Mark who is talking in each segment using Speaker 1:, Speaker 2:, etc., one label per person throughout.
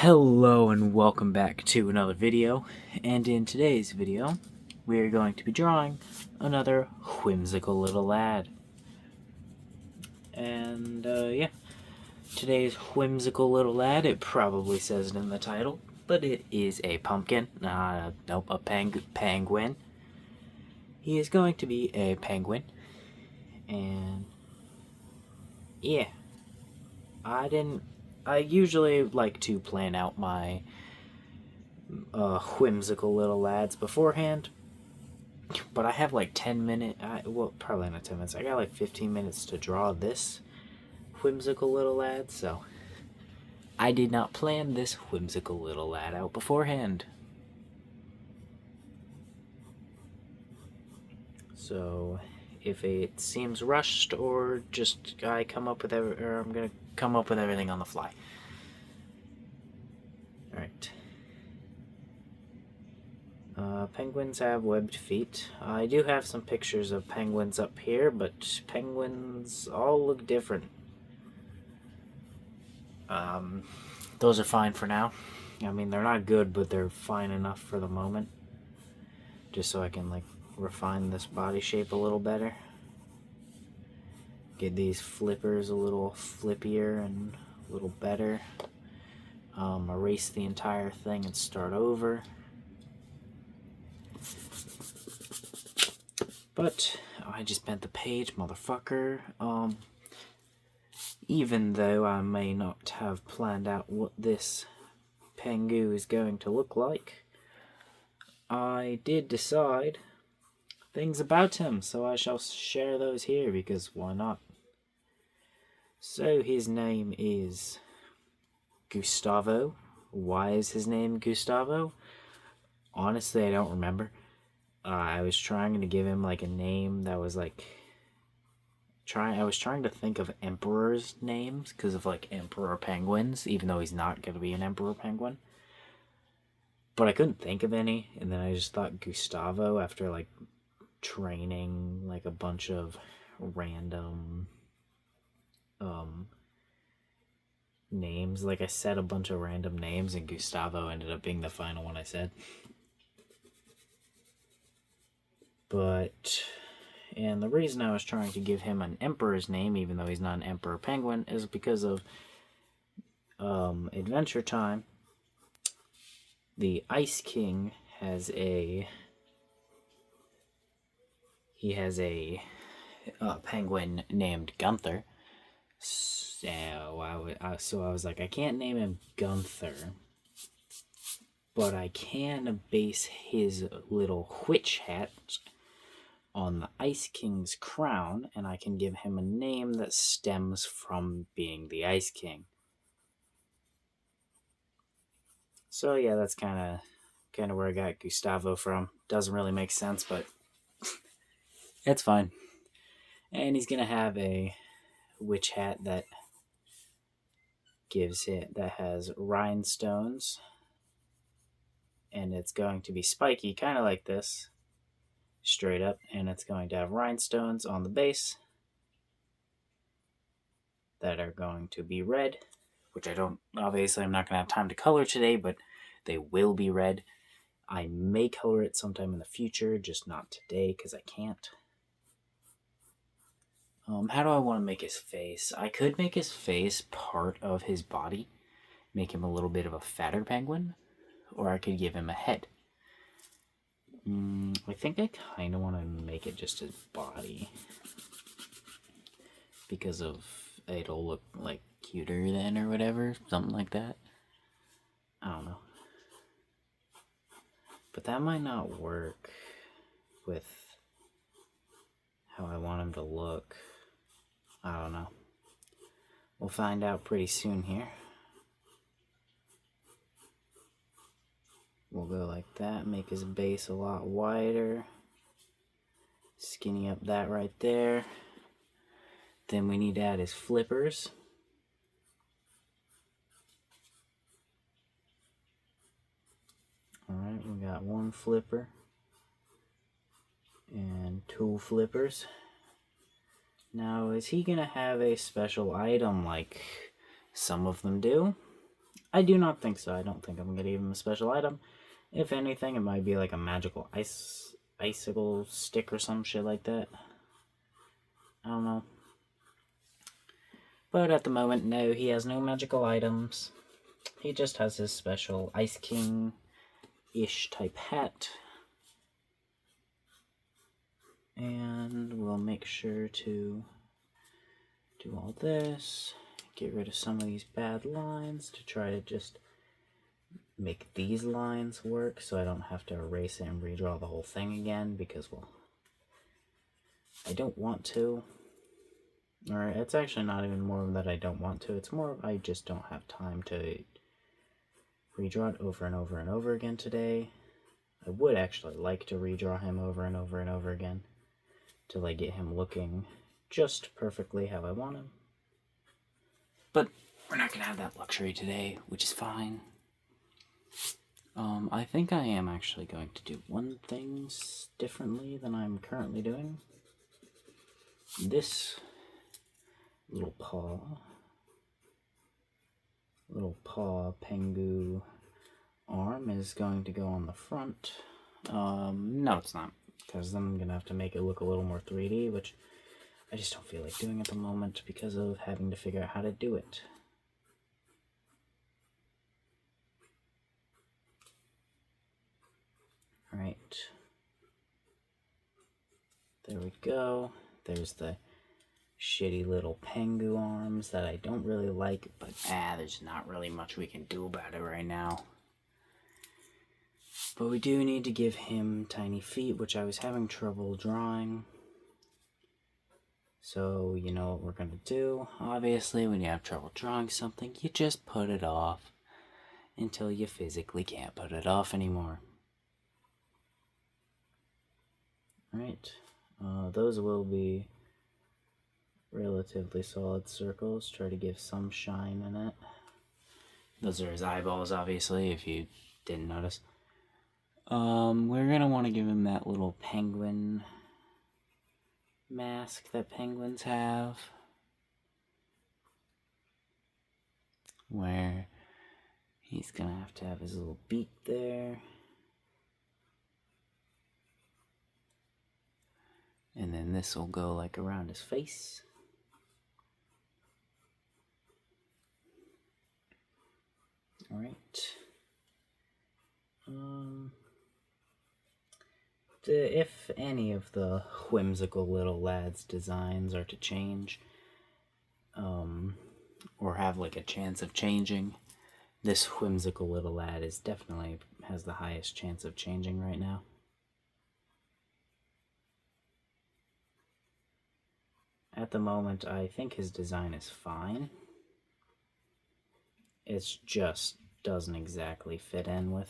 Speaker 1: Hello and welcome back to another video, and in today's video we are going to be drawing another whimsical little lad. And yeah, today's whimsical little lad, it probably says it in the title, but it is a pumpkin, nope, a penguin. He is going to be a penguin, and yeah, I usually like to plan out my whimsical little lads beforehand, but I have like 10 minutes, well, probably not 10 minutes, I got like 15 minutes to draw this whimsical little lad, so I did not plan this whimsical little lad out beforehand. So if it seems rushed or just I'm gonna come up with everything on the fly. Alright. Penguins have webbed feet. I do have some pictures of penguins up here, but penguins all look different. Those are fine for now. I mean, they're not good, but they're fine enough for the moment. Just so I can, like, refine this body shape a little better. Get these flippers a little flippier and a little better. Erase the entire thing and start over. But I just bent the page, motherfucker. Even though I may not have planned out what this Pengu is going to look like, I did decide things about him, so I shall share those here, because why not? So his name is Gustavo. Why is his name Gustavo? Honestly, I don't remember. I was trying to give him like a name that was like I was trying to think of emperors' names because of like emperor penguins, even though he's not going to be an emperor penguin. But I couldn't think of any, and then I just thought Gustavo after like training like a bunch of random names. Like I said a bunch of random names, and Gustavo ended up being the final one I said. And the reason I was trying to give him an emperor's name, even though he's not an emperor penguin, is because of Adventure Time. The Ice King has a penguin named Gunther. So I was like, I can't name him Gunther, but I can base his little witch hat on the Ice King's crown, and I can give him a name that stems from being the Ice King. So yeah, that's kind of where I got Gustavo from. Doesn't really make sense, but it's fine. And he's gonna have a witch hat that has rhinestones, and it's going to be spiky, kind of like this, straight up, and it's going to have rhinestones on the base that are going to be red, which obviously I'm not going to have time to color today, but they will be red. I may color it sometime in the future, just not today because I can't. How do I want to make his face? I could make his face part of his body, make him a little bit of a fatter penguin, or I could give him a head. I think I kind of want to make it just his body, because it'll look like cuter then or whatever, something like that. I don't know. But that might not work with how I want him to look. I don't know. We'll find out pretty soon here. We'll go like that, make his base a lot wider. Skinny up that right there. Then we need to add his flippers. Alright, we got one flipper and two flippers. Now, is he going to have a special item like some of them do? I do not think so. I don't think I'm going to give him a special item. If anything, it might be like a magical icicle stick or some shit like that. I don't know. But at the moment, no, he has no magical items. He just has his special Ice King-ish type hat. And we'll make sure to do all this. Get rid of some of these bad lines to try to just make these lines work so I don't have to erase it and redraw the whole thing again because, well, I don't want to. Or it's actually not even more that I don't want to. It's more I just don't have time to redraw it over and over and over again today. I would actually like to redraw him over and over and over again till I get him looking just perfectly how I want him. But we're not going to have that luxury today, which is fine. I think I am actually going to do one thing differently than I'm currently doing. This little paw Pengu arm is going to go on the front. No, it's not, because then I'm going to have to make it look a little more 3D, which I just don't feel like doing at the moment because of having to figure out how to do it. Alright. There we go. There's the shitty little Pengu arms that I don't really like, but there's not really much we can do about it right now. But we do need to give him tiny feet, which I was having trouble drawing. So, you know what we're going to do. Obviously, when you have trouble drawing something, you just put it off until you physically can't put it off anymore. Alright, those will be relatively solid circles. Try to give some shine in it. Those are his eyeballs, obviously, if you didn't notice. We're gonna want to give him that little penguin mask that penguins have, where he's gonna have his little beak there. And then this will go like around his face. Alright. If any of the whimsical little lad's designs are to change, or have like a chance of changing, this whimsical little lad is definitely has the highest chance of changing right now. At the moment, I think his design is fine. It just doesn't exactly fit in with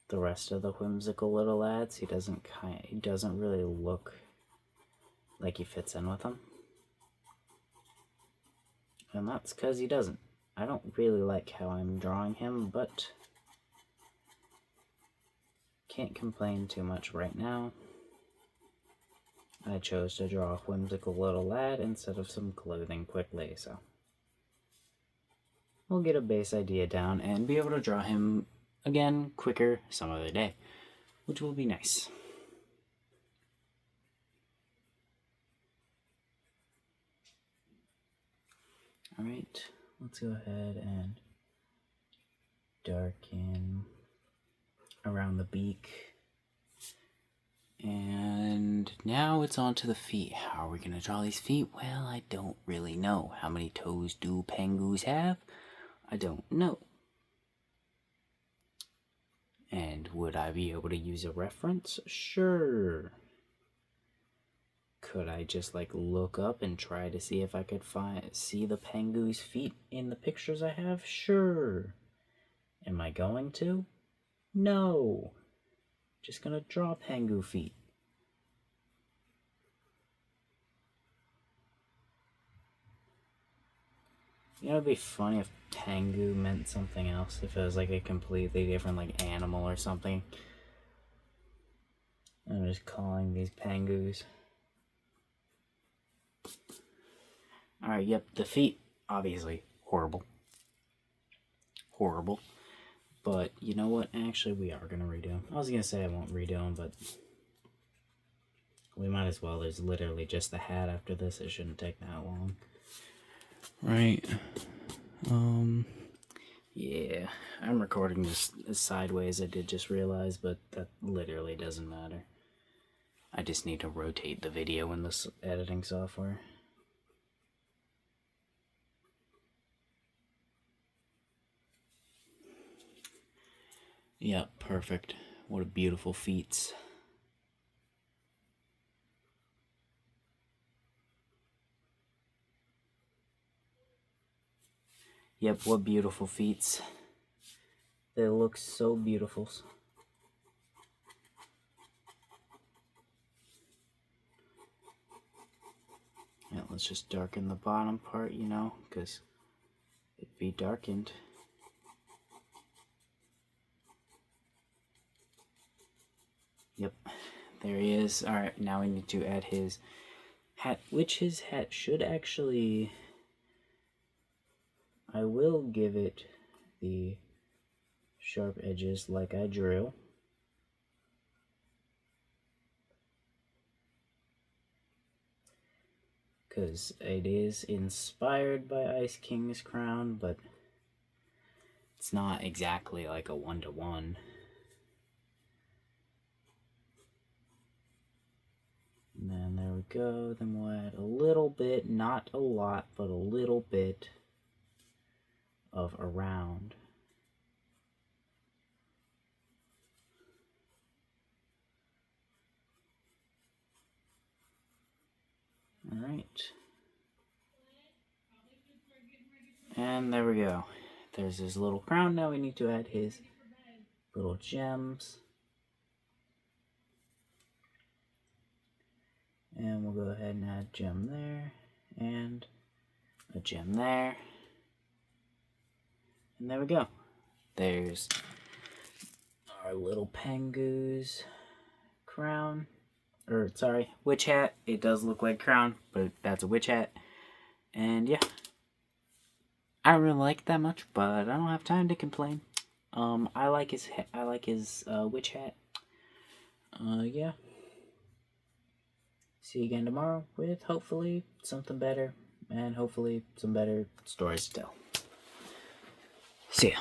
Speaker 1: the rest of the whimsical little lads. He doesn't really look like he fits in with them. And that's because he doesn't. I don't really like how I'm drawing him, but can't complain too much right now. I chose to draw a whimsical little lad instead of some clothing quickly, so we'll get a base idea down and be able to draw him again quicker some other day, which will be nice. Alright, let's go ahead and darken around the beak. And now it's on to the feet. How are we going to draw these feet? Well, I don't really know. How many toes do pengus have? I don't know. And would I be able to use a reference? Sure. Could I just like look up and try to see if I could see the pengu's feet in the pictures I have? Sure. Am I going to? No. Just gonna draw pengu feet. You know, it'd be funny if pengu meant something else, if it was like a completely different like animal or something. I'm just calling these pengus. Alright, yep, the feet, obviously, horrible. horrible. But you know what? Actually, we are going to redo them. I was going to say I won't redo them, but we might as well. There's literally just the hat after this. It shouldn't take that long. Right. Yeah, I'm recording this sideways, I did just realize, but that literally doesn't matter. I just need to rotate the video in this editing software. Yep, perfect. What a beautiful feats. Yep, what beautiful feats. They look so beautiful. Yeah, let's just darken the bottom part, you know, because it'd be darkened. Yep, there he is. Alright, now we need to add his hat, which his hat should actually... I will give it the sharp edges like I drew. Because it is inspired by Ice King's crown, but it's not exactly like a one-to-one. And then there we go. Then we'll add a little bit, not a lot, but a little bit of around. Alright. And there we go. There's his little crown. Now we need to add his little gems. And we'll go ahead and add a gem there. And a gem there. And there we go. There's our little Pengu's crown. Or, sorry, witch hat. It does look like a crown, but that's a witch hat. And yeah. I don't really like it that much, but I don't have time to complain. I like his witch hat. Yeah. See you again tomorrow with hopefully something better and hopefully some better stories to tell. See ya.